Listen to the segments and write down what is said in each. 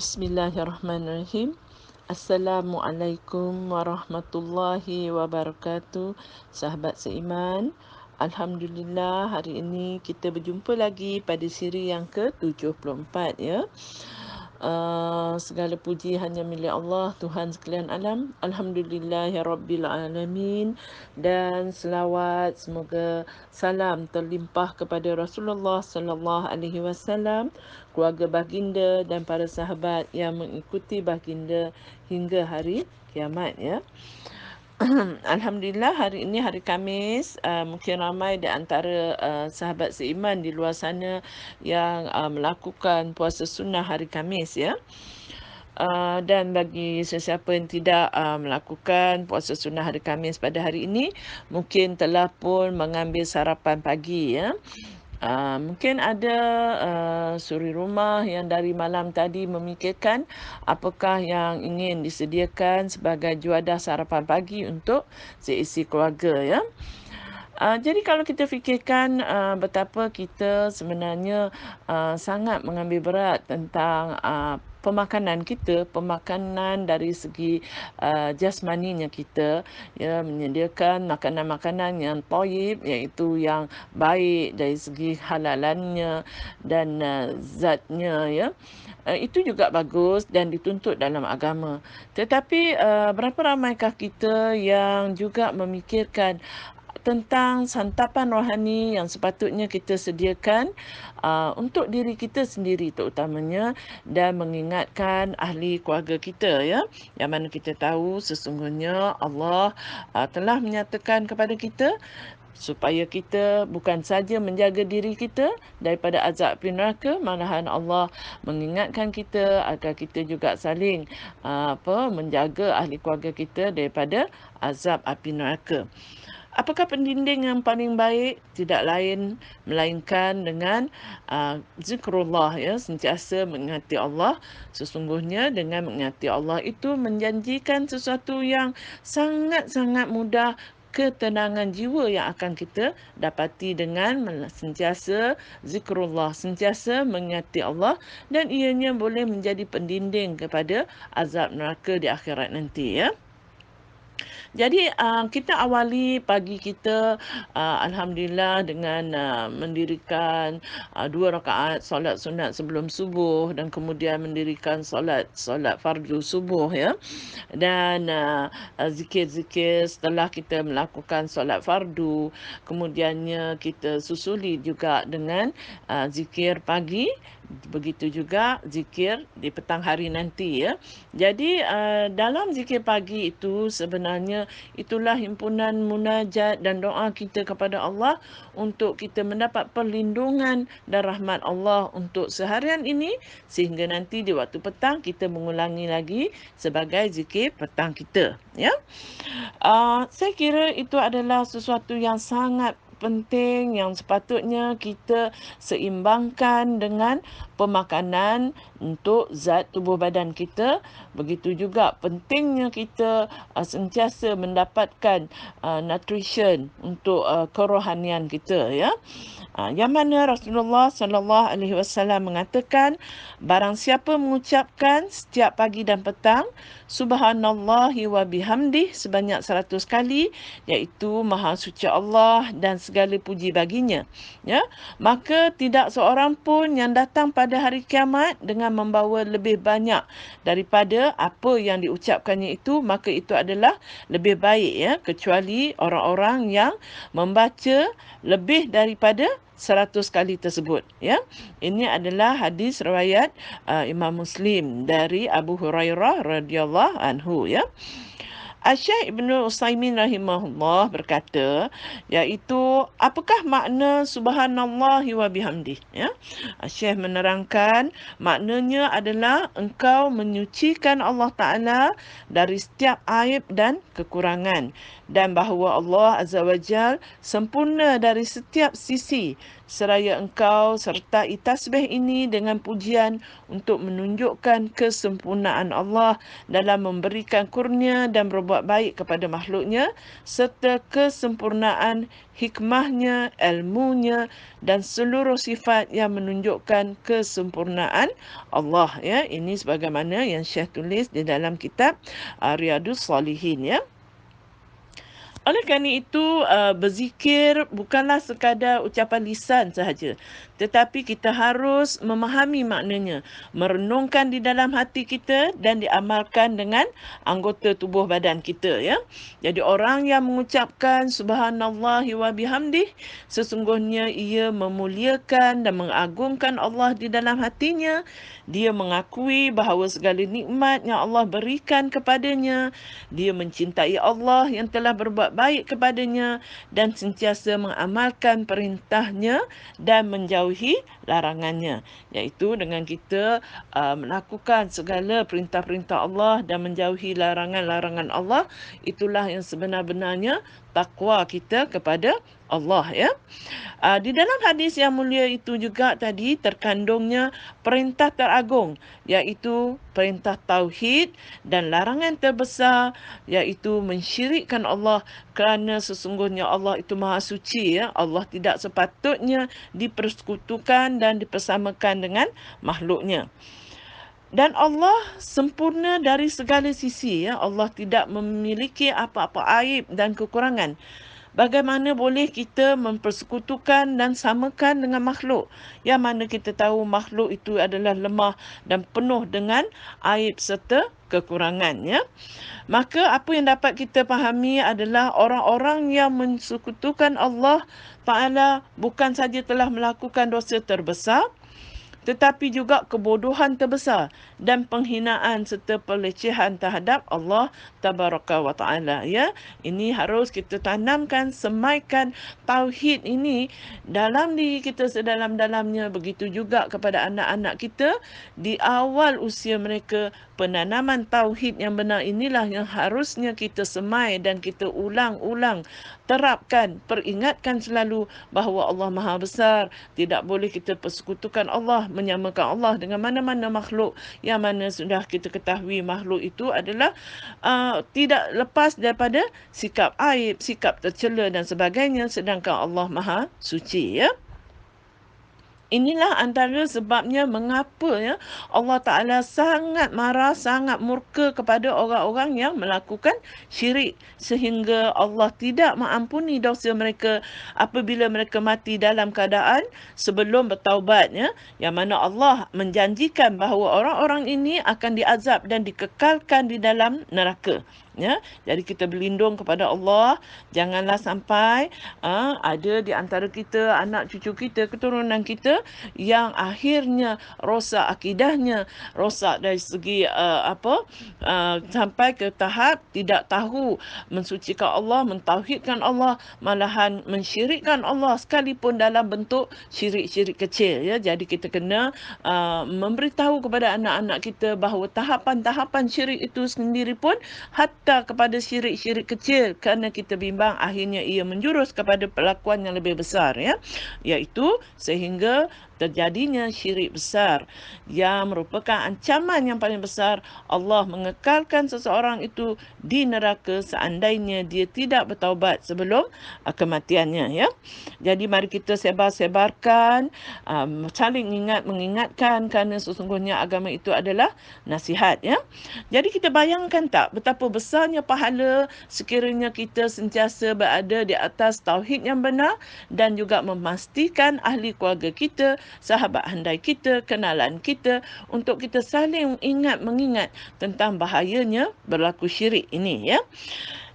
Bismillahirrahmanirrahim. Assalamualaikum warahmatullahi wabarakatuh. Sahabat seiman, Alhamdulillah hari ini kita berjumpa lagi pada siri yang ke-74 ya. Segala puji hanya milik Allah, Tuhan sekalian alam. Alhamdulillahirabbil alamin, dan selawat semoga salam terlimpah kepada Rasulullah sallallahu alaihi wasallam, keluarga baginda dan para sahabat yang mengikuti baginda hingga hari kiamat ya. Alhamdulillah hari ini hari Khamis, mungkin ramai di antara sahabat seiman di luar sana yang melakukan puasa sunnah hari Khamis ya. Dan bagi sesiapa yang tidak melakukan puasa sunnah hari Khamis pada hari ini, mungkin telah pun mengambil sarapan pagi ya. Mungkin ada suri rumah yang dari malam tadi memikirkan apakah yang ingin disediakan sebagai juadah sarapan pagi untuk seisi keluarga ya. Jadi kalau kita fikirkan betapa kita sebenarnya sangat mengambil berat tentang pemakanan kita, pemakanan dari segi jasmaninya kita, ya, menyediakan makanan-makanan yang thayyib, iaitu yang baik dari segi halalannya dan zatnya ya. Itu juga bagus dan dituntut dalam agama. Tetapi berapa ramaikah kita yang juga memikirkan tentang santapan rohani yang sepatutnya kita sediakan untuk diri kita sendiri terutamanya, dan mengingatkan ahli keluarga kita ya, yang mana kita tahu sesungguhnya Allah telah menyatakan kepada kita supaya kita bukan saja menjaga diri kita daripada azab api neraka, malahan Allah mengingatkan kita agar kita juga saling menjaga ahli keluarga kita daripada azab api neraka. Apakah pendinding yang paling baik? Tidak lain melainkan dengan zikrullah ya, sentiasa mengingati Allah. Sesungguhnya dengan mengingati Allah itu menjanjikan sesuatu yang sangat-sangat mudah, ketenangan jiwa yang akan kita dapati dengan sentiasa zikrullah, sentiasa mengingati Allah, dan ianya boleh menjadi pendinding kepada azab neraka di akhirat nanti ya. Jadi kita awali pagi kita alhamdulillah dengan mendirikan 2 rakaat solat sunat sebelum subuh, dan kemudian mendirikan solat fardu subuh ya. Dan zikir-zikir setelah kita melakukan solat fardu, kemudiannya kita susuli juga dengan zikir pagi, begitu juga zikir di petang hari nanti ya. Jadi dalam zikir pagi itu sebenarnya itulah himpunan munajat dan doa kita kepada Allah untuk kita mendapat perlindungan dan rahmat Allah untuk seharian ini, sehingga nanti di waktu petang kita mengulangi lagi sebagai zikir petang kita ya. Saya kira itu adalah sesuatu yang sangat penting yang sepatutnya kita seimbangkan dengan pemakanan untuk zat tubuh badan kita. Begitu juga pentingnya kita sentiasa mendapatkan nutrition untuk kerohanian kita ya. Yang mana Rasulullah sallallahu alaihi wasallam mengatakan, barang siapa mengucapkan setiap pagi dan petang subhanallahi wa bihamdih sebanyak 100 kali, iaitu maha suci Allah dan segala puji baginya ya, maka tidak seorang pun yang datang pada hari kiamat dengan membawa lebih banyak daripada apa yang diucapkannya itu, maka itu adalah lebih baik ya, kecuali orang-orang yang membaca lebih daripada 100 kali tersebut ya. Ini adalah hadis riwayat Imam Muslim dari Abu Hurairah radhiyallahu anhu ya. Syekh Ibnu Utsaimin rahimahullah berkata, iaitu apakah makna subhanallahi wa bihamdih ya. Syekh menerangkan maknanya adalah engkau menyucikan Allah Taala dari setiap aib dan kekurangan, dan bahawa Allah Azza wa Jal sempurna dari setiap sisi, seraya engkau sertai tasbih ini dengan pujian untuk menunjukkan kesempurnaan Allah dalam memberikan kurnia dan berbuat baik kepada makhluknya, serta kesempurnaan hikmahnya, ilmunya dan seluruh sifat yang menunjukkan kesempurnaan Allah. Ya, ini sebagaimana yang Syekh tulis di dalam kitab Riyadhus Salihin. Ya. Oleh kerana itu, berzikir bukanlah sekadar ucapan lisan sahaja, tetapi kita harus memahami maknanya, merenungkan di dalam hati kita dan diamalkan dengan anggota tubuh badan kita. Ya. Jadi orang yang mengucapkan subhanallahi wa bihamdih, sesungguhnya ia memuliakan dan mengagungkan Allah di dalam hatinya. Dia mengakui bahawa segala nikmat yang Allah berikan kepadanya, dia mencintai Allah yang telah berbuat baik kepadanya dan sentiasa mengamalkan perintahnya dan menjauhi larangannya. Iaitu dengan kita melakukan segala perintah-perintah Allah dan menjauhi larangan-larangan Allah, itulah yang sebenar-benarnya takwa kita kepada Allah. Ya. Di dalam hadis yang mulia itu juga tadi terkandungnya perintah teragung, iaitu perintah tauhid, dan larangan terbesar iaitu mensyirikkan Allah, kerana sesungguhnya Allah itu maha suci. Ya. Allah tidak sepatutnya dipersekutukan dan dipersamakan dengan makhluknya. Dan Allah sempurna dari segala sisi. Ya. Allah tidak memiliki apa-apa aib dan kekurangan. Bagaimana boleh kita mempersekutukan dan samakan dengan makhluk yang mana kita tahu makhluk itu adalah lemah dan penuh dengan aib serta kekurangan. Ya. Maka apa yang dapat kita fahami adalah orang-orang yang mensekutukan Allah Ta'ala bukan saja telah melakukan dosa terbesar, tetapi juga kebodohan terbesar dan penghinaan serta pelecehan terhadap Allah Tabaraka wa Ta'ala. Ya. Ini harus kita tanamkan, semaikan tauhid ini dalam diri kita sedalam-dalamnya. Begitu juga kepada anak-anak kita di awal usia mereka. Penanaman tauhid yang benar inilah yang harusnya kita semai dan kita ulang-ulang terapkan, peringatkan selalu bahawa Allah Maha Besar. Tidak boleh kita persekutukan Allah, menyamakan Allah dengan mana-mana makhluk yang mana sudah kita ketahui makhluk itu adalah tidak lepas daripada sikap aib, sikap tercela dan sebagainya, sedangkan Allah Maha Suci. Ya. Inilah antara sebabnya mengapa Allah Ta'ala sangat marah, sangat murka kepada orang-orang yang melakukan syirik, sehingga Allah tidak mengampuni dosa mereka apabila mereka mati dalam keadaan sebelum bertaubat. Yang mana Allah menjanjikan bahawa orang-orang ini akan diazab dan dikekalkan di dalam neraka. Ya, jadi kita berlindung kepada Allah, janganlah sampai ada di antara kita, anak cucu kita, keturunan kita yang akhirnya rosak akidahnya, rosak dari segi sampai ke tahap tidak tahu mensucikan Allah, mentauhidkan Allah, malahan mensyirikkan Allah sekalipun dalam bentuk syirik-syirik kecil. Ya, jadi kita kena memberitahu kepada anak-anak kita bahawa tahapan-tahapan syirik itu sendiri pun hatta kepada syirik-syirik kecil, kerana kita bimbang akhirnya ia menjurus kepada perlakuan yang lebih besar. Ya, iaitu sehingga terjadinya syirik besar yang merupakan ancaman yang paling besar. Allah mengekalkan seseorang itu di neraka seandainya dia tidak bertaubat sebelum kematiannya. Ya. Jadi mari kita sebar-sebarkan, saling mengingatkan, kerana sesungguhnya agama itu adalah nasihat. Ya. Jadi kita bayangkan tak betapa besarnya pahala sekiranya kita sentiasa berada di atas tauhid yang benar dan juga memastikan ahli keluarga kita, sahabat handai kita, kenalan kita, untuk kita saling mengingat tentang bahayanya berlaku syirik ini. Ya.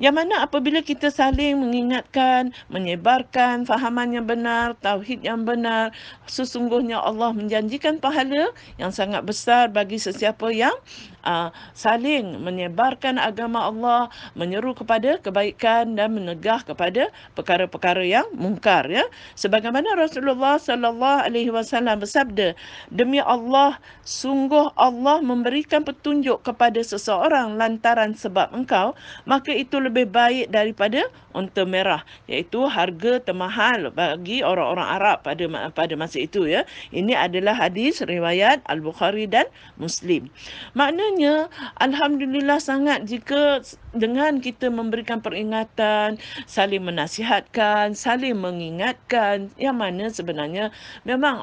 Yang mana apabila kita saling mengingatkan, menyebarkan fahaman yang benar, tauhid yang benar, sesungguhnya Allah menjanjikan pahala yang sangat besar bagi sesiapa yang saling menyebarkan agama Allah, menyeru kepada kebaikan dan menegah kepada perkara-perkara yang mungkar. Ya. Sebagaimana Rasulullah sallallahu alaihi wasallam bersabda, demi Allah, sungguh Allah memberikan petunjuk kepada seseorang lantaran sebab engkau, maka itulah lebih baik daripada unta merah, iaitu harga termahal bagi orang-orang Arab pada masa itu ya. Ini adalah hadis riwayat Al-Bukhari dan Muslim. Maknanya alhamdulillah sangat jika dengan kita memberikan peringatan, saling menasihatkan, saling mengingatkan, yang mana sebenarnya memang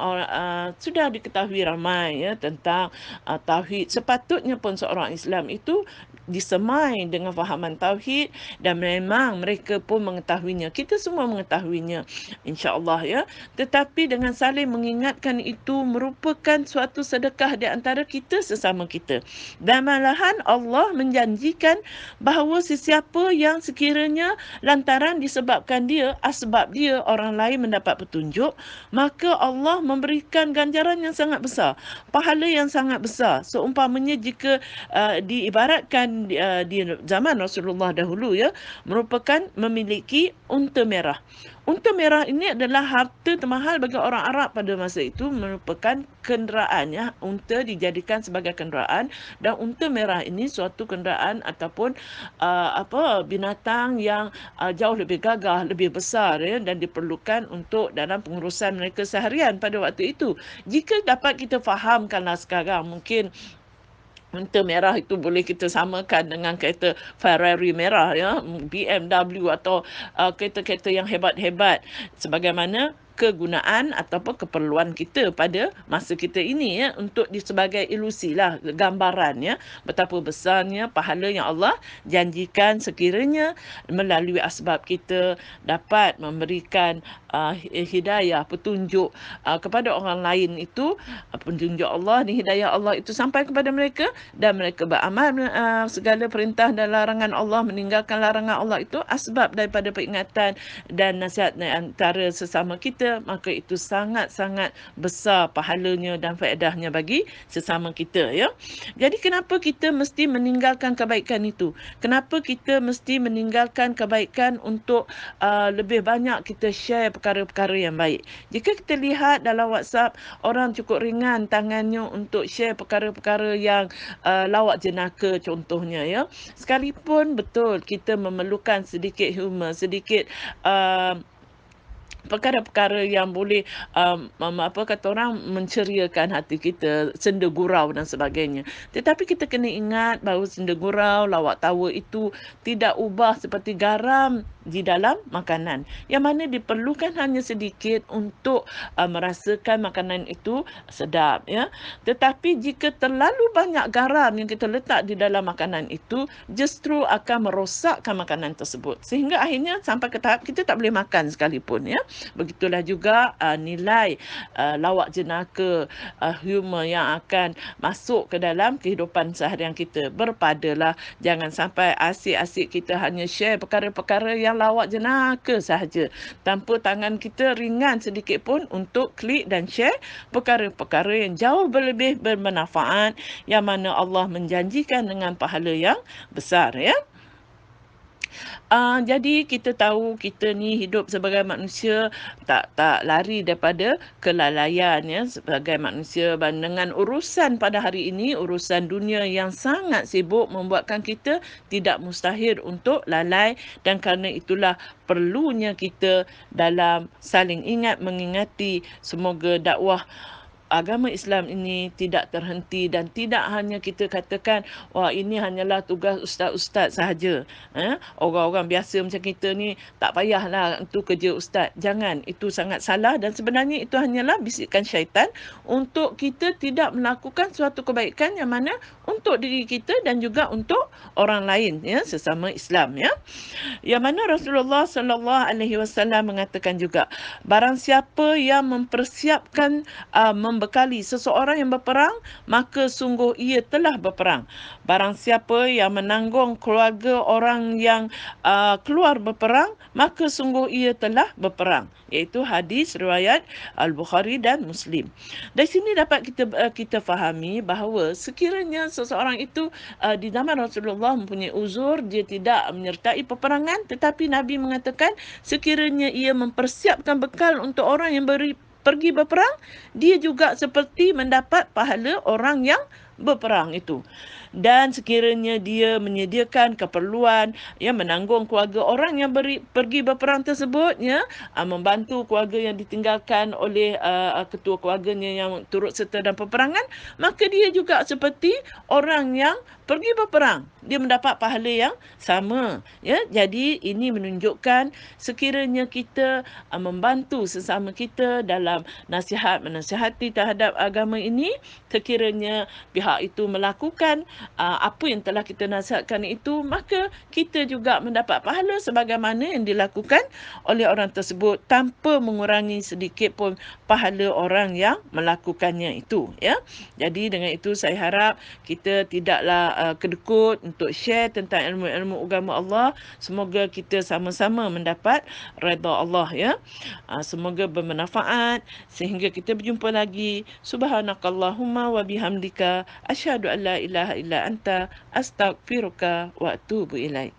sudah diketahui ramai ya tentang tauhid. Sepatutnya pun seorang Islam itu disemai dengan fahaman tauhid, dan memang mereka pun mengetahuinya. Kita semua mengetahuinya, insya-Allah ya. Tetapi dengan saling mengingatkan itu merupakan suatu sedekah di antara kita sesama kita. Dan malahan Allah menjanjikan bahawa sesiapa yang sekiranya lantaran disebabkan dia, asbab dia, orang lain mendapat petunjuk, maka Allah memberikan ganjaran yang sangat besar, pahala yang sangat besar. Seumpamanya jika diibaratkan di zaman Rasulullah dahulu ya, merupakan memiliki unta merah. Unta merah ini adalah harta termahal bagi orang Arab pada masa itu, merupakan kenderaan ya. Unta dijadikan sebagai kenderaan, dan unta merah ini suatu kenderaan ataupun binatang yang jauh lebih gagah, lebih besar ya, dan diperlukan untuk dalam pengurusan mereka seharian pada waktu itu. Jika dapat kita fahamkanlah sekarang, mungkin unta merah itu boleh kita samakan dengan kereta Ferrari merah ya, BMW atau kereta-kereta yang hebat-hebat, sebagaimana kegunaan ataupun keperluan kita pada masa kita ini ya, untuk sebagai ilusi lah, gambaran ya, betapa besarnya pahala yang Allah janjikan sekiranya melalui asbab kita dapat memberikan hidayah, petunjuk kepada orang lain itu, petunjuk Allah ni, hidayah Allah itu sampai kepada mereka, dan mereka beramal segala perintah dan larangan Allah, meninggalkan larangan Allah, itu asbab daripada peringatan dan nasihat antara sesama kita, maka itu sangat-sangat besar pahalanya dan faedahnya bagi sesama kita ya. Jadi kenapa kita mesti meninggalkan kebaikan itu? Kenapa kita mesti meninggalkan kebaikan untuk lebih banyak kita share perkara-perkara yang baik? Jika kita lihat dalam WhatsApp, orang cukup ringan tangannya untuk share perkara-perkara yang lawak jenaka contohnya ya. Sekalipun betul kita memerlukan sedikit humor, sedikit perkara-perkara yang boleh menceriakan hati kita, senda gurau dan sebagainya. Tetapi kita kena ingat bahawa senda gurau, lawak tawa itu tidak ubah seperti garam di dalam makanan, yang mana diperlukan hanya sedikit untuk merasakan makanan itu sedap ya. Tetapi jika terlalu banyak garam yang kita letak di dalam makanan itu, justru akan merosakkan makanan tersebut, sehingga akhirnya sampai ke tahap kita tak boleh makan sekalipun ya. Begitulah juga nilai lawak jenaka, humor yang akan masuk ke dalam kehidupan seharian kita. Berpadalah, jangan sampai asyik-asyik kita hanya share perkara-perkara yang lawak jenaka sahaja, tanpa tangan kita ringan sedikit pun untuk klik dan share perkara-perkara yang jauh lebih bermanfaat, yang mana Allah menjanjikan dengan pahala yang besar ya. Jadi kita tahu kita ni hidup sebagai manusia tak lari daripada kelalaian ya, sebagai manusia dengan urusan pada hari ini, urusan dunia yang sangat sibuk membuatkan kita tidak mustahil untuk lalai, dan kerana itulah perlunya kita dalam saling ingat mengingati. Semoga dakwah agama Islam ini tidak terhenti, dan tidak hanya kita katakan wah ini hanyalah tugas ustaz-ustaz sahaja. Orang-orang biasa macam kita ni tak payahlah untuk kerja ustaz. Jangan, itu sangat salah, dan sebenarnya itu hanyalah bisikan syaitan untuk kita tidak melakukan suatu kebaikan yang mana untuk diri kita dan juga untuk orang lain ya, sesama Islam ya. Yang mana Rasulullah sallallahu alaihi wasallam mengatakan juga, barang siapa yang mempersiapkan membekali seseorang yang berperang, maka sungguh ia telah berperang. Barang siapa yang menanggung keluarga orang yang keluar berperang, maka sungguh ia telah berperang. Iaitu hadis riwayat Al-Bukhari dan Muslim. Dari sini dapat kita fahami bahawa sekiranya seseorang itu di zaman Rasulullah mempunyai uzur, dia tidak menyertai peperangan, tetapi Nabi mengatakan sekiranya ia mempersiapkan bekal untuk orang yang pergi berperang, dia juga seperti mendapat pahala orang yang berperang itu. Dan sekiranya dia menyediakan keperluan, ya, menanggung keluarga orang yang pergi berperang tersebut, ya, membantu keluarga yang ditinggalkan oleh ketua keluarganya yang turut serta dalam peperangan, maka dia juga seperti orang yang pergi berperang. Dia mendapat pahala yang sama. Ya, jadi ini menunjukkan sekiranya kita membantu sesama kita dalam menasihati terhadap agama ini, sekiranya pihak itu melakukan apa yang telah kita nasihatkan itu, maka kita juga mendapat pahala sebagaimana yang dilakukan oleh orang tersebut tanpa mengurangi sedikit pun pahala orang yang melakukannya itu, ya. Jadi dengan itu saya harap kita tidaklah kedekut untuk share tentang ilmu-ilmu agama Allah. Semoga kita sama-sama mendapat redha Allah, ya. Semoga bermanfaat sehingga kita berjumpa lagi. Subhanakallahumma wa bihamdika asyhadu an la ilaha illa anta astaghfiruka wa atubu ilaik.